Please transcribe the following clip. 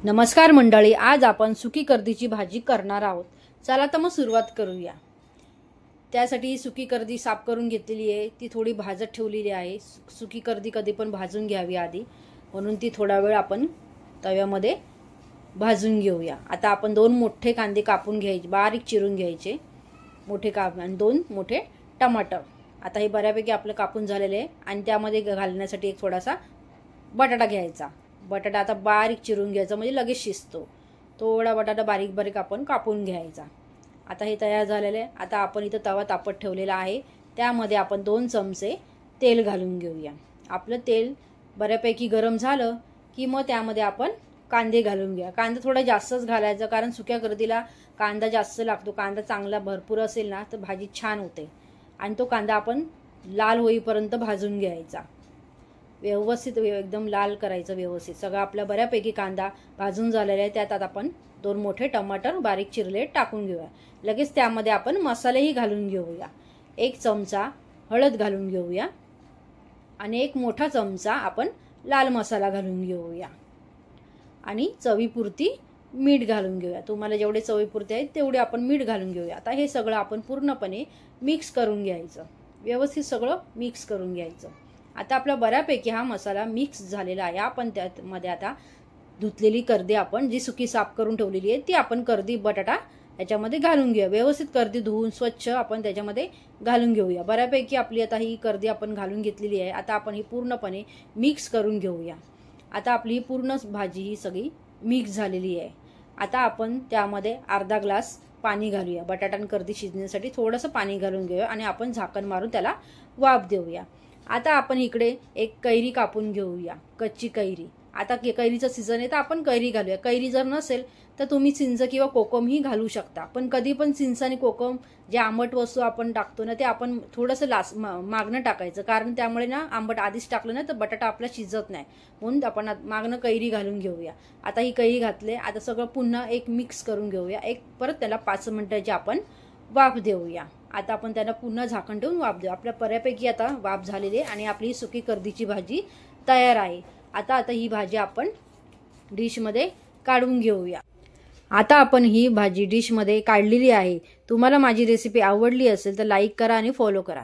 नमस्कार मंडळी, आज आपण सुकी कर्दीची भाजी करणार आहोत। चला तर मग सुरुवात करूया। त्यासाठी सुकी कर्दी साफ करून घेतलेली आहे, ती थोडी भाजत ठेवलेली आहे। सुकी कर्दी कधी पण भाजून घ्यावी आधी, म्हणून ती थोडा वेळ आपण तव्यामध्ये भाजून घेऊया। आता आपण 2 मोठे कांदे कापून घ्यायचे, बारीक चिरून घ्यायचे मोठे आणि 2 मोठे टमाटर। आता हे बऱ्यापैकी आपलं कापून झालेले आहे आणि त्यामध्ये घालण्यासाठी एक थोडासा बटाटा घ्यायचा। बटाटा आता बारीक चिरून घ्यायचा, म्हणजे लगेच शिजतो। थोडा बटाटा बारीक बारीक आपण कापून घ्यायचा। आता हे तयार झालेले आहे। आता आपण इथं तवा तापत ठेवलेला आहे, त्यामध्ये आपण 2 चमचे तेल घालून घेऊया। आपलं तेल बऱ्यापैकी गरम झालं की मग त्यामध्ये आपण कांदे घालून घ्या। कांदा थोडा जास्तच घालायचा, कारण सुक्या कर्दीला कांदा जास्त लागतो। कांदा चांगला भरपूर असेल ना तर भाजी छान होते। आणि तो कांदा आपण लाल होईपर्यंत भाजून घ्यायचा, व्यवस्थित एकदम लाल करायचं व्यवस्थित। सगळा आपला बऱ्यापैकी कांदा भाजून झालेला आहे। त्यात आपण 2 मोठे टमाटर बारीक चिरले टाकून घेऊया। लगेच त्यामध्ये आपण मसालेही घालून घेऊया। 1 चमचा हळद घालून घेऊया आणि 1 मोठा चमचा आपण लाल मसाला घालून घेऊया आणि चवीपुरती मीठ घालून घेऊया। तुम्हाला जेवढे चवीपुरते आहे तेवढे आपण मीठ घालून घेऊया। आता हे सगळं आपण पूर्णपणे मिक्स करून घ्यायचं, व्यवस्थित सगळं मिक्स करून घ्यायचं। आता आपला बऱ्यापैकी हा मसाला मिक्स झालेला आहे। आपण त्यामध्ये आता धुतलेली कर्दी, आपण जी सुकी साफ करून ठेवलेली आहे ती आपण कर्दी बटाटा याच्यामध्ये घालून घेऊया। व्यवस्थित कर्दी धुवून स्वच्छ आपण त्याच्यामध्ये घालून घेऊया। बऱ्यापैकी आपली आता ही कर्दी आपण घालून घेतलेली आहे। आता आपण ही पूर्णपणे मिक्स करून घेऊया। आता आपली ही पूर्ण भाजी ही सगळी मिक्स झालेली आहे। आता आपण त्यामध्ये अर्धा ग्लास पाणी घालूया। बटाटा आणि कर्दी शिजण्यासाठी थोडंसं पाणी घालून घेऊया आणि आपण झाकण मारून त्याला वाफ देऊया। आता आपण इकडे एक कैरी कापून घेऊया, कच्ची कैरी। आता कैरीचं सीजन आहे तर आपण कैरी घालूया। कैरी जर नसेल तर तुम्ही चिंच किंवा कोकम ही घालू शकता, पण कधी पण चिंच आणि कोकम जे आंबट वस्तू आपण टाकतो ना ते आपण थोडंसं मागणं टाकायचं, कारण त्यामुळे ना आंबट आधीच टाकलं ना तर बटाटा आपला शिजत नाही, म्हणून आपण मागणं कैरी घालून घेऊया। आता ही कैरी घातले, आता सगळं पुन्हा एक मिक्स करून घेऊया। परत त्याला 5 मिनिटाची आपण वाफ देऊया। आता आपण त्याला पुन्हा झाकण ठेवून वाफ देऊ। आपल्या बऱ्यापैकी आता वाफ झालेली आहे आणि आपली सुकी कर्दीची भाजी तयार आहे। आता ही भाजी आपण डिशमध्ये काढून घेऊया। आता आपण ही भाजी डिशमध्ये काढलेली आहे। तुम्हाला माझी रेसिपी आवडली असेल तर लाईक करा आणि फॉलो करा।